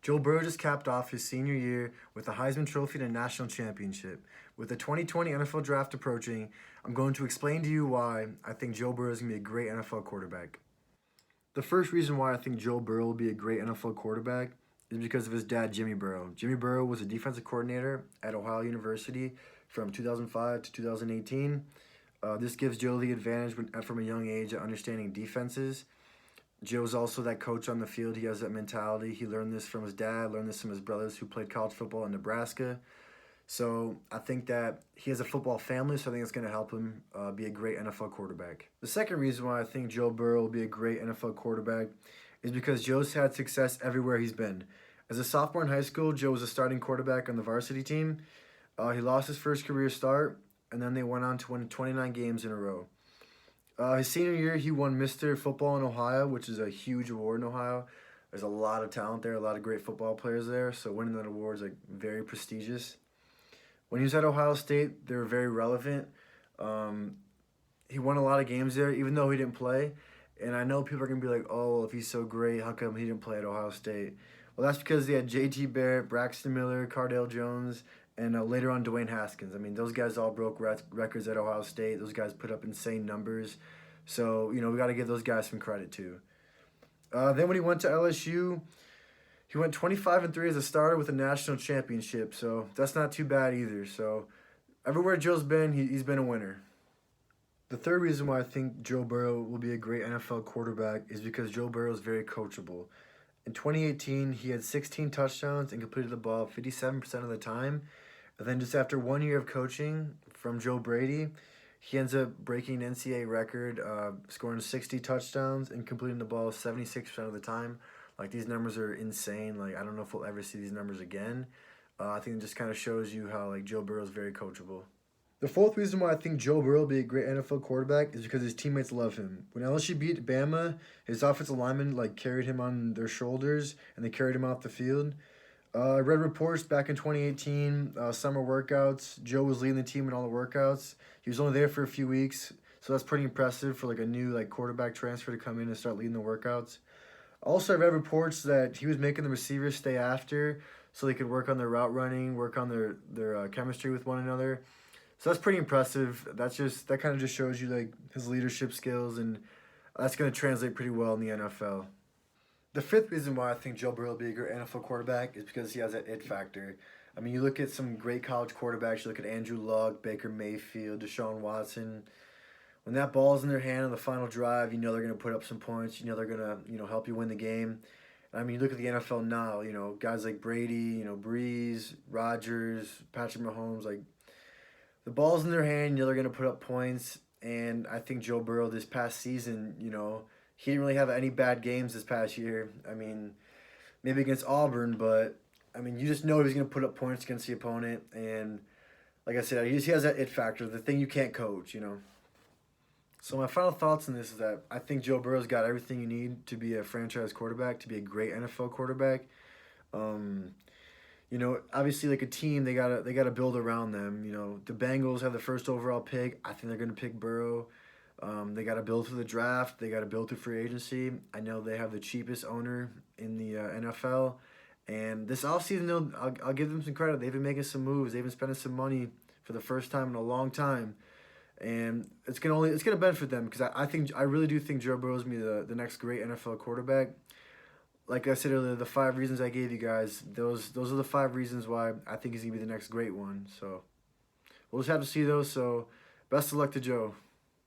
Joe Burrow just capped off his senior year with a Heisman Trophy and a national championship. With the 2020 NFL Draft approaching, I'm going to explain to you why I think Joe Burrow is going to be a great NFL quarterback. The first reason why I think Joe Burrow will be a great NFL quarterback is because of his dad, Jimmy Burrow. Jimmy Burrow was a defensive coordinator at Ohio University from 2005 to 2018. This gives Joe the advantage from a young age at understanding defenses. Joe's also that coach on the field. He has that mentality. He learned this from his dad, learned this from his brothers who played college football in Nebraska. So I think that he has a football family, so I think it's going to help him be a great NFL quarterback. The second reason why I think Joe Burrow will be a great NFL quarterback is because Joe's had success everywhere he's been. As a sophomore in high school, Joe was a starting quarterback on the varsity team. He lost his first career start, and then they went on to win 29 games in a row. His senior year, he won Mr. Football in Ohio, which is a huge award in Ohio. There's a lot of talent there, a lot of great football players there, so winning that award is very prestigious. When he was at Ohio State, they were very relevant. He won a lot of games there, even though he didn't play. And I know people are going to be like, oh, well, if he's so great, how come he didn't play at Ohio State? Well, that's because they had J.T. Barrett, Braxton Miller, Cardale Jones, and later on Dwayne Haskins. I mean, those guys all broke records at Ohio State. Those guys put up insane numbers. So, we got to give those guys some credit too. Then when he went to LSU, he went 25-3 as a starter with a national championship. So that's not too bad either. So everywhere Joe's been, he's been a winner. The third reason why I think Joe Burrow will be a great NFL quarterback is because Joe Burrow is very coachable. In 2018, he had 16 touchdowns and completed the ball 57% of the time. And then just after 1 year of coaching from Joe Brady, he ends up breaking an NCAA record, scoring 60 touchdowns and completing the ball 76% of the time. These numbers are insane. I don't know if we'll ever see these numbers again. I think it just kind of shows you how, Joe Burrow is very coachable. The fourth reason why I think Joe Burrow will be a great NFL quarterback is because his teammates love him. When LSU beat Bama, his offensive linemen carried him on their shoulders and they carried him off the field. I read reports back in 2018, summer workouts. Joe was leading the team in all the workouts. He was only there for a few weeks, so that's pretty impressive for a new quarterback transfer to come in and start leading the workouts. Also, I read reports that he was making the receivers stay after so they could work on their route running, work on their chemistry with one another. So that's pretty impressive. That kind of just shows you his leadership skills, and that's going to translate pretty well in the NFL. The fifth reason why I think Joe Burrow will be a great NFL quarterback is because he has that it factor. I mean, you look at some great college quarterbacks. You look at Andrew Luck, Baker Mayfield, Deshaun Watson. When that ball's in their hand on the final drive, they're going to put up some points. They're going to help you win the game. I mean, you look at the NFL now, guys like Brady, Breeze, Rodgers, Patrick Mahomes, the ball's in their hand, they're going to put up points. And I think Joe Burrow this past season, he didn't really have any bad games this past year. I mean, maybe against Auburn, but, you just know he's going to put up points against the opponent. And like I said, he has that it factor, the thing you can't coach, So my final thoughts on this is that I think Joe Burrow's got everything you need to be a franchise quarterback, to be a great NFL quarterback. Obviously a team, they gotta build around them. The Bengals have the first overall pick. I think they're gonna pick Burrow. They gotta build through the draft. They gotta build through free agency. I know they have the cheapest owner in the NFL. And this offseason, I'll give them some credit. They've been making some moves. They've been spending some money for the first time in a long time. And it's gonna benefit them because I really do think Joe Burrow is gonna be the next great NFL quarterback. Like I said earlier, the 5 reasons I gave you guys, those are the 5 reasons why I think he's gonna be the next great one. So we'll just have to see those. So best of luck to Joe.